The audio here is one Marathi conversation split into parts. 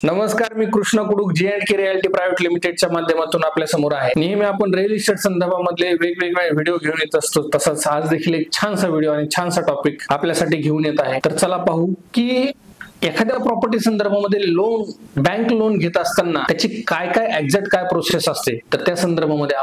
नमस्कार, मी Krishna Kurukh J&K realty private लिमिटेडच्या माध्यमातून आपल्या समोर आहे। नेहमी आपण रिअल इस्टेट संदर्भामधले वेगवेगळे व्हिडिओ घेऊन येत असतो, तसंच आज देखील एक छानसा व्हिडिओ आणि छानसा टॉपिक आपल्यासाठी घेऊन येत आहे। तर चला पाहू की एखाद्या प्रॉपर्टी संदर्भामध्ये बँक लोन घेत असताना त्याची काय एक्झॅक्ट काय प्रोसेस असते, तर त्या संदर्भामध्ये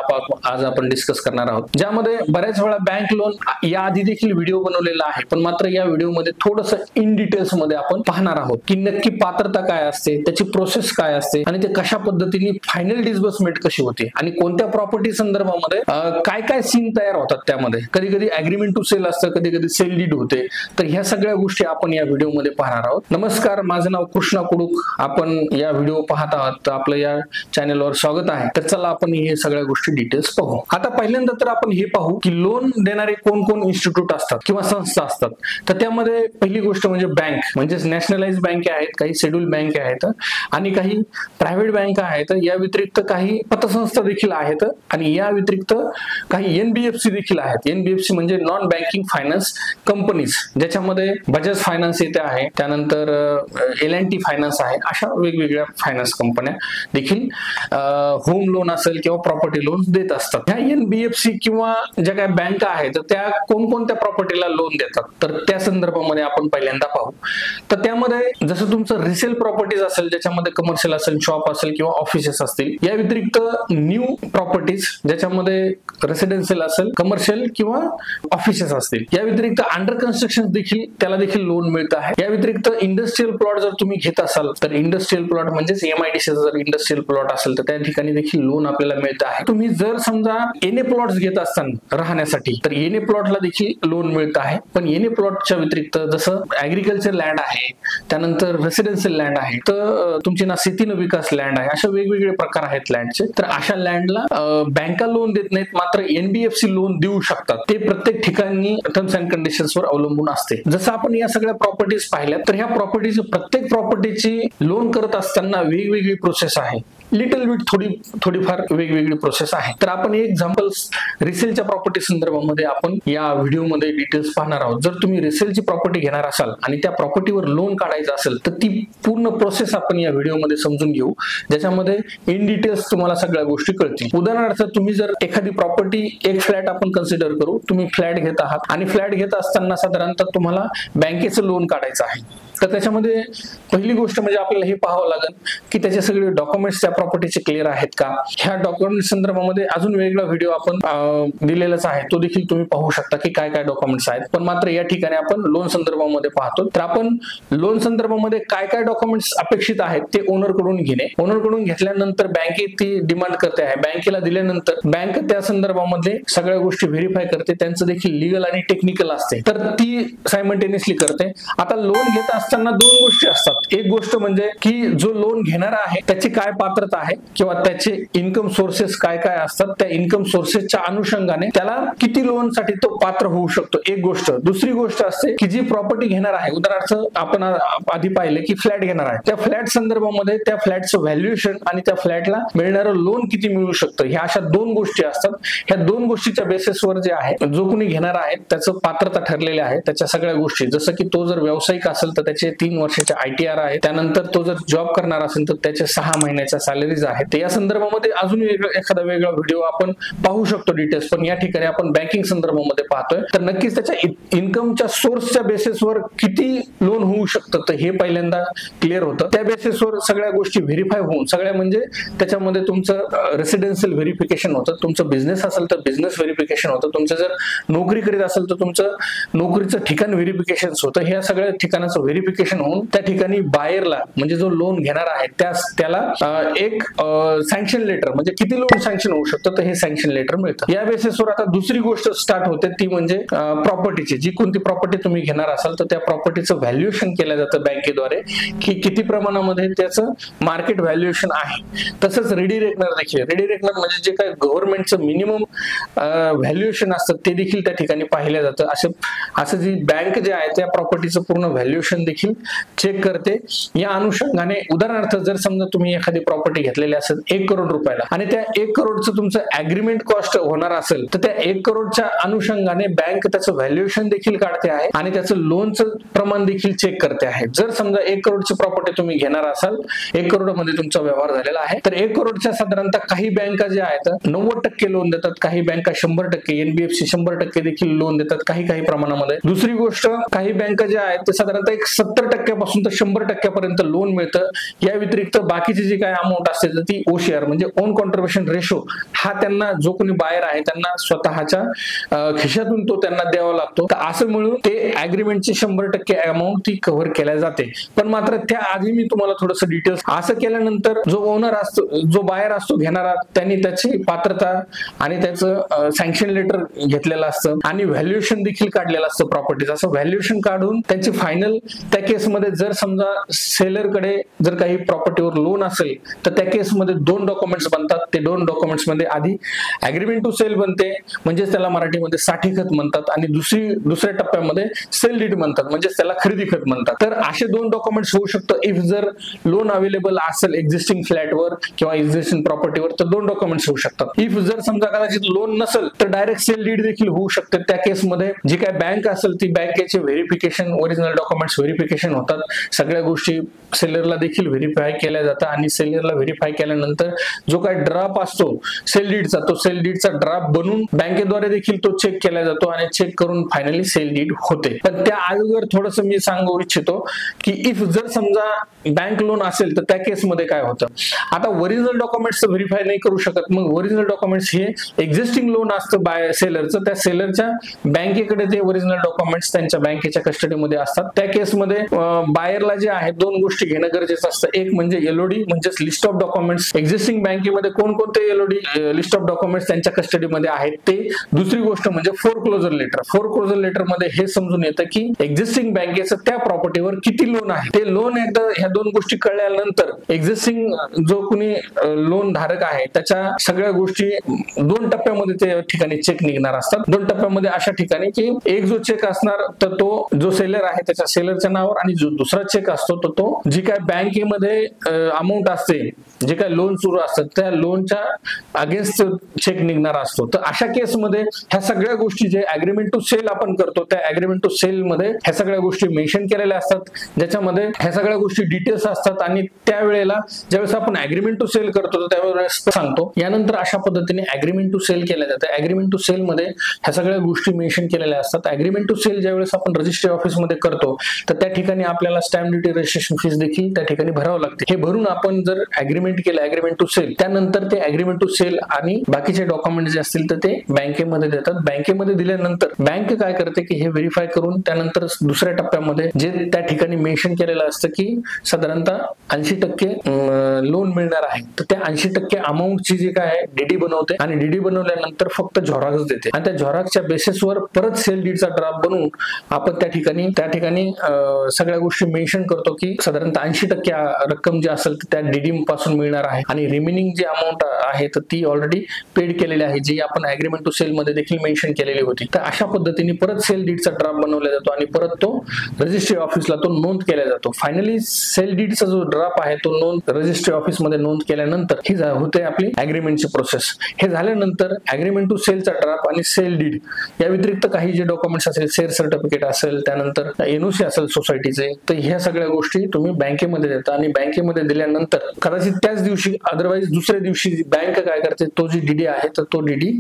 आज आपण डिस्कस करणार आहोत, ज्यामध्ये बऱ्याच वेळा बँक लोन या आधी देखील व्हिडिओ बनवलेला आहे, पण मात्र या व्हिडिओमध्ये थोडंसं इन डिटेल्स मध्ये आपण पाहणार आहोत की नक्की पात्रता काय असते, त्याची प्रोसेस काय असते आणि ते कशा पद्धतीने फायनल डिस्बर्समेंट कशी होते आणि कोणत्या प्रॉपर्टी संदर्भामध्ये काय सीन तयार होतात। त्यामध्ये कधी कधी अग्रीमेंट टू सेल असतं, कधी कधी सेल डीड होते। तर ह्या सगळ्या गोष्टी आपण या व्हिडिओमध्ये पाहणार आहोत। नमस्कार, माझं नाव कृष्ण कुडुक, आपण या व्हिडिओ पाहत आहात, तर आपलं या चॅनलवर स्वागत आहे। तर चला आपण हे सगळ्या गोष्टी डिटेल्स पाहू। आता पहिल्यांदा तर आपण हे पाहू की लोन देणारे कोण इन्स्टिट्यूट असतात किंवा संस्था असतात। तर त्यामध्ये पहिली गोष्ट म्हणजे बँक, म्हणजे नॅशनलाइज बँक आहेत, काही शेड्यूल बँक आहेत आणि काही प्रायव्हेट बँक आहेत। या व्यतिरिक्त काही पतसंस्था देखील आहेत आणि या व्यतिरिक्त काही NBFC देखील आहेत। NBFC म्हणजे नॉन बँकिंग फायनान्स कंपनीज, ज्याच्यामध्ये बजाज फायनान्स येते आहे, त्यानंतर L&T फायनान्स आहे। अशा वेगवेगळ्या फायनान्स कंपन्या देखील होम लोन असेल किंवा प्रॉपर्टी लोन देत असतात। ह्या NBFC किंवा ज्या काही बँका आहेत त्या कोणकोणत्या प्रॉपर्टीला लोन देतात, तर त्या संदर्भामध्ये आपण पहिल्यांदा पाहू। तर त्यामध्ये जसं तुमचं रिसेल प्रॉपर्टीज असेल, ज्याच्यामध्ये कमर्शियल असेल, शॉप असेल किंवा ऑफिसेस असतील, या व्यतिरिक्त न्यू प्रॉपर्टीज ज्याच्यामध्ये रेसिडेन्शियल असेल, कमर्शियल किंवा ऑफिसेस असतील, या व्यतिरिक्त अंडर कन्स्ट्रक्शन देखील त्याला देखील लोन मिळत आहे। या व्यतिरिक्त इंडस्ट्रियल प्लॉट जर तुम्ही घेत असाल, तर इंडस्ट्रियल प्लॉट म्हणजेच MIDC जर इंडस्ट्रियल प्लॉट असेल तर त्या ठिकाणी देखील लोन आपल्याला मिळत आहे। तुम्ही जर समजा NA प्लॉट्स घेत असताना राहण्यासाठी, तर NA प्लॉटला देखील लोन मिळत आहे। पण NA प्लॉटच्या व्यतिरिक्त जसं ऍग्रिकल्चर लँड आहे, त्यानंतर रेसिडेन्शियल लँड आहे, तर तुमची ना शेतीन विकास लँड आहे, अशा वेगवेगळे प्रकार आहेत लँडचे। तर अशा लँडला बँका लोन देत नाहीत, मात्र NBFC लोन देऊ शकतात। ते प्रत्येक ठिकाणी टर्म्स अँड कंडिशन्सवर अवलंबून असते। जसं आपण या सगळ्या प्रॉपर्टीज पाहिल्या, तर ह्या प्रत्येक प्रॉपर्टीची लोन करत असताना वेगवेगळी प्रोसेस आहे, लिटल बिट थोडीफार वेगवेगळी प्रोसेस आहे। तर आपण एक एक्झाम्पल रिसेलच्या प्रॉपर्टी संदर्भामध्ये आपण या व्हिडिओमध्ये डिटेल्स पाहणार आहोत। जर तुम्ही रिसेलची प्रॉपर्टी घेणार असाल आणि त्या प्रॉपर्टीवर लोन काढायचं असेल, तर ती पूर्ण प्रोसेस आपण या व्हिडिओमध्ये समजून घेऊ, ज्याच्यामध्ये इन डिटेल्स तुम्हाला सगळ्या गोष्टी कळतील। उदाहरणार्थ, तुम्ही जर एखादी प्रॉपर्टी, एक फ्लॅट आपण कन्सिडर करू, तुम्ही फ्लॅट घेत आहात आणि फ्लॅट घेत असताना साधारणतः तुम्हाला बँकेचं लोन काढायचं आहे। तर त्याच्यामध्ये पहिली गोष्ट म्हणजे आपल्याला हे पाहावं लागेल की त्याचे सगळे डॉक्युमेंट्स त्या प्रॉपर्टीचे क्लिअर आहेत का। ह्या डॉक्युमेंट संदर्भामध्ये अजून वेगळा व्हिडिओ आपण दिलेलाच आहे, तो देखील तुम्ही पाहू शकता की काय डॉक्युमेंट्स आहेत। पण मात्र या ठिकाणी आपण लोन संदर्भामध्ये पाहतो, तर आपण लोन संदर्भामध्ये काय डॉक्युमेंट्स अपेक्षित आहेत ते ओनर कडून घेणे। ओनर कडून घेतल्यानंतर बँकेत ती डिमांड करते आहे, बँकेला दिल्यानंतर बँक त्या संदर्भामध्ये सगळ्या गोष्टी व्हेरीफाय करते, त्यांचं देखील लीगल आणि टेक्निकल असते, तर ती सायमल्टेनियसली करते। आता लोन घेत असताना दोन गोष्टी असतात। एक गोष्ट म्हणजे की जो लोन घेणारा आहे त्याची काय पात्रता आहे किंवा त्याचे इन्कम सोर्सेस काय असतात, त्या इन्कम सोर्सेसच्या अनुषंगाने त्याला किती लोन साठी तो पात्र होऊ शकतो, एक गोष्ट। दुसरी गोष्ट असते की जी प्रॉपर्टी घेणार आहे, उदाहरणार्थ आपण आधी पाहिले की फ्लॅट घेणार आहे, त्या फ्लॅट संदर्भामध्ये त्या फ्लॅटचं व्हॅल्युएशन आणि त्या फ्लॅटला मिळणारं लोन किती मिळू शकतं, ह्या अशा दोन गोष्टी असतात। ह्या दोन गोष्टीच्या बेसिसवर जे आहे, जो कोणी घेणार आहे त्याचं पात्रता ठरलेले आहे, त्याच्या सगळ्या गोष्टी, जसं की तो जर व्यावसायिक असेल तर त्याचे 3 वर्षाचे ITR आहे, त्यानंतर तो जर जॉब करणार असेल तर त्याचे 6 महिन्याच्या सॅलरीज आहेत। या संदर्भामध्ये अजून एखादा वेगळा व्हिडिओ आपण पाहू शकतो डिटेल्स, पण या ठिकाणी आपण बँकिंग संदर्भामध्ये पाहतोय। तर नक्कीच त्याच्या इन्कमच्या सोर्सच्या बेसिसवर किती लोन होऊ शकतं, तर हे पहिल्यांदा क्लिअर होतं। त्या बेसिसवर सगळ्या गोष्टी व्हेरीफाय होऊन, सगळ्या म्हणजे त्याच्यामध्ये तुमचं रेसिडेन्शियल व्हेरिफिकेशन होतं, तुमचं बिझनेस असेल तर बिझनेस व्हेरिफिकेशन होतं, तुमचं जर नोकरी करीत असेल तर तुमचं नोकरीचं ठिकाण व्हेरिफिकेशन होतं। ह्या सगळ्या ठिकाणाचं व्हेरिफिकेशन होऊन त्या ठिकाणी बायरला, म्हणजे जो लोन घेणार आहे त्याला एक सँक्शन लेटर, म्हणजे किती लोन सँक्शन होऊ शकतं, तर हे सँक्शन लेटर मिळतं। या बेसिसवर आता दुसरी गोष्ट स्टार्ट होते, ती म्हणजे प्रॉपर्टीची, जी कोणती प्रॉपर्टी तुम्ही घेणार असाल तर त्या प्रॉपर्टीचं व्हॅल्युएशन केलं जातं बँकेद्वारे, की किती प्रमाणामध्ये त्याचं मार्केट व्हॅल्युएशन आहे। तसंच रेडी रेकनर देखील, रेडी रेकनर म्हणजे जे काही गव्हर्नमेंटचं मिनिमम व्हॅल्युएशन असतं ते देखील त्या ठिकाणी पाहिलं जातं। असं जी बँक जे आहे त्या प्रॉपर्टीचं पूर्ण व्हॅल्युएशन देखील चेक करते। या अनुषंगाने उदाहरणार्थ जर समजा तुम्ही एखादी प्रॉपर्टी घेतलेली असेल 1 करोड रुपयाला आणि त्या 1 करोडचं तुमचं ऍग्रीमेंट कॉस्ट होणार असेल तर त्या 1 करोडच्या अनुषंगाने बँक त्याचं व्हॅल्युएशन देखील काढते आहे आणि त्याचं लोनचं प्रमाण देखील चेक करते आहे। जर समजा 1 करोडची प्रॉपर्टी तुम्ही घेणार असाल, 1 करोडमध्ये तुमचा व्यवहार झालेला आहे, तर 1 करोडच्या साधारणतः काही बँका ज्या आहेत 90% लोन देतात, काही बँका 100%, एनबीएफसी 100% देखील लोन देतात काही प्रमाणामध्ये। दुसरी गोष्ट, काही बँका ज्या आहेत ते साधारणतः 70% पासून तर 100% पर्यंत लोन मिळतं। या व्यतिरिक्त बाकीची जी काही अमाऊंट असते तर ती ओसीआर म्हणजे ओन कॉन्ट्रीब्युशन रेशो हा त्यांना जो कोणी बायर आहे त्यांना स्वतःच्या खिशातून तो त्यांना द्यावा लागतो। तर असं मिळून ते ऍग्रीमेंटची 100% अमाऊंट ती कव्हर केल्या जाते। पण मात्र त्या आधी मी तुम्हाला थोडंसं डिटेल्स, असं केल्यानंतर जो ओनर असतो, जो बायर असतो घेणारा, त्यांनी त्याची पात्रता आणि त्याचं सँक्शन लेटर घेतलेलं असतं आणि व्हॅल्युएशन देखील काढलेलं असतं प्रॉपर्टीचं। असं व्हॅल्युएशन काढून त्यांची फायनल त्या केसमध्ये जर समजा सेलरकडे जर काही प्रॉपर्टीवर लोन असेल तर त्या केसमध्ये 2 डॉक्युमेंट्स बनतात। ते 2 डॉक्युमेंट्स मध्ये आधी ऍग्रीमेंट टू सेल बनते, म्हणजे त्याला मराठीमध्ये साठी खत म्हणतात, आणि दुसऱ्या टप्प्यामध्ये सेल डीड म्हणतात, म्हणजे त्याला खरेदी खत म्हणतात। तर असे 2 डॉक्युमेंट्स होऊ शकतं इफ जर लोन अवेलेबल असेल एक्झिस्टिंग फ्लॅटवर किंवा एक्झिस्टिंग प्रॉपर्टीवर, तर 2 डॉक्युमेंट्स होऊ शकतात। इफ जर समजा कदाचित लोन नसेल तर डायरेक्ट सेल डीड देखील होऊ शकते। त्या केसमध्ये जी काय बँक असेल ती बँकेचे व्हेरिफिकेशन, ओरिजिनल डॉक्युमेंट्स व्हेरिफिकेशन होतात, सगळ्या गोष्टी सेलरला देखील व्हेरीफाय केल्या जातात आणि सेलरला व्हेरीफाय केल्यानंतर जो काही ड्राफ्ट असतो सेल डीडचा, तो सेल डीडचा ड्राफ्ट बनवून बँकेद्वारे देखील तो चेक केला जातो आणि चेक करून फायनली सेल डीड होते। पण त्या अगोदर थोडंसं मी सांगू इच्छितो की इफ जर समजा बँक लोन असेल तर त्या केसमध्ये काय होतं, आता ओरिजिनल डॉक्युमेंट्स व्हेरीफाय नाही करू शकत, मग ओरिजिनल डॉक्युमेंट्स हे एक्झिस्टिंग लोन असतं बाय सेलरचं, त्या सेलरच्या बँकेकडे ते ओरिजिनल डॉक्युमेंट्स त्यांच्या बँकेच्या कस्टडीमध्ये असतात। त्या केसमध्ये बायरला जे आहे 2 गोष्टी घेणं गरजेचं असतं। एक म्हणजे एलओडी म्हणजे लिस्ट ऑफ डॉक्युमेंट्स, एक्झिस्टिंग बँकेमध्ये कोणकोणते एलओडी लिस्ट ऑफ डॉक्युमेंट्स त्यांच्या कस्टडीमध्ये आहेत ते। दुसरी गोष्ट म्हणजे फोरक्लोजर लेटर। फोरक्लोजर लेटर मध्ये हे समजून येतं की एक्झिस्टिंग बँकेचं त्या प्रॉपर्टीवर किती लोन आहे। ते लोन एकदा ह्या 2 गोष्टी कळल्यानंतर एक्झिस्टिंग जो कोणी लोन धारक आहे त्याच्या सगळ्या गोष्टी 2 टप्प्यामध्ये त्या ठिकाणी चेक निघणार असतात। 2 टप्प्यामध्ये अशा ठिकाणी की एक जो चेक असणार तर तो जो सेलर आहे त्याच्या सेलरच्या नावावर, आणि जो दुसरा चेक असतो तर तो जी काय बँकेमध्ये अमाऊंट असते, जे काय लोन सुरू असतात त्या लोनच्या अगेन्स्ट चेक निघणार असतो। तर अशा केसमध्ये ह्या सगळ्या गोष्टी जे अग्रीमेंट टू सेल आपण करतो त्या अग्रीमेंट टू सेल मध्ये ह्या सगळ्या गोष्टी मेन्शन केलेल्या असतात, ज्याच्यामध्ये ह्या सगळ्या गोष्टी डिटेल्स असतात। आणि त्यावेळेला ज्यावेळेस आपण अग्रीमेंट टू सेल करतो त्यावेळेस सांगतो। यानंतर अशा पद्धतीने अग्रीमेंट टू सेल केल्या जाते। अग्रीमेंट टू सेल मध्ये ह्या सगळ्या गोष्टी मेन्शन केलेल्या असतात। अग्रीमेंट टू सेल ज्यावेळेस आपण रजिस्ट्री ऑफिस मध्ये करतो तर त्या ठिकाणी आपल्याला स्टॅम्प ड्युटी रजिस्ट्रेशन फीस देखील त्या ठिकाणी भरावं लागते। हे भरून आपण जर अग्रीमेंट केलं अग्रीमेंट टू सेल, त्यानंतर ते अग्रीमेंट टू सेल आणि बाकीचे डॉक्युमेंट जे असतील तर ते बँकेमध्ये देतात। बँकेमध्ये दिल्यानंतर बँक काय करते की हे व्हेरीफाय करून त्यानंतर दुसऱ्या टप्प्यामध्ये जे त्या ठिकाणी मेन्शन केलेलं असतं की साधारणतः 80% लोन मिळणार आहे, तर त्या 80% अमाऊंटची जी काय डीडी बनवते आणि डीडी बनवल्यानंतर फक्त झेरॉक्स देते आणि त्या झेरॉक्सच्या बेसिसवर परत सेल डीडचा ड्राफ्ट बनवून आपण त्या ठिकाणी सगळ्या गोष्टी मेन्शन करतो की साधारणतः 80% रक्कम जी असेल त्या डीडी पासून मिळणार आहे आणि रिमेनिंग जी अमाऊंट आहे तर ती ऑलरेडी पेड केलेली आहे, जी आपण अग्रीमेंट टू सेल मध्ये देखील मेन्शन केलेली होती। तर अशा पद्धतीने परत सेल डीडचा ड्राफ्ट बनवला जातो आणि परत तो रजिस्ट्री ऑफिसला तो नोंद केला जातो। फायनली सेल डीडचा जो ड्राफ्ट आहे तो नोंद रजिस्ट्री ऑफिस मध्ये नोंद केल्यानंतर ही होते आपली अग्रीमेंटची प्रोसेस। हे झाल्यानंतर अग्रीमेंट टू सेलचा ड्राफ्ट आणि सेल डीड या व्यतिरिक्त काही जे डॉक्युमेंट्स असेल, शेअर सर्टिफिकेट असेल, त्यानंतर एनओसी असेल सोसायटीचे, तर ह्या सगळ्या गोष्टी तुम्ही बँकेमध्ये देता आणि बँकेमध्ये दिल्यानंतर कदाचित त्याच दिवशी अदरवाईज दुसऱ्या दिवशी बँक काय करते, तो जी डीडी आहे तर तो डीडी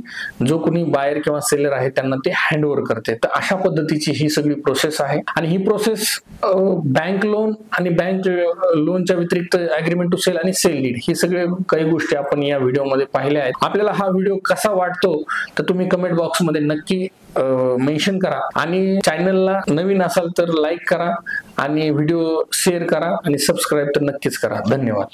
जो कोणी बायर किंवा सेलर आहे त्यांना ते हँडओव्हर करते। तर अशा पद्धतीची ही सगळी प्रोसेस आहे आणि ही प्रोसेस बँक लोन आणि बँक लोनच्या व्यतिरिक्त अग्रीमेंट टू सेल आणि सेल डीड ही सगळे काही गोष्टी आपण या व्हिडिओमध्ये पाहिल्या आहेत। आपल्याला हा व्हिडिओ कसा वाटतो तर तुम्ही कमेंट बॉक्समध्ये नक्की मेन्शन करा आणि चॅनलला नवीन असाल तर लाईक करा आणि व्हिडिओ शेअर करा आणि सबस्क्राईब तर नक्कीच करा। धन्यवाद।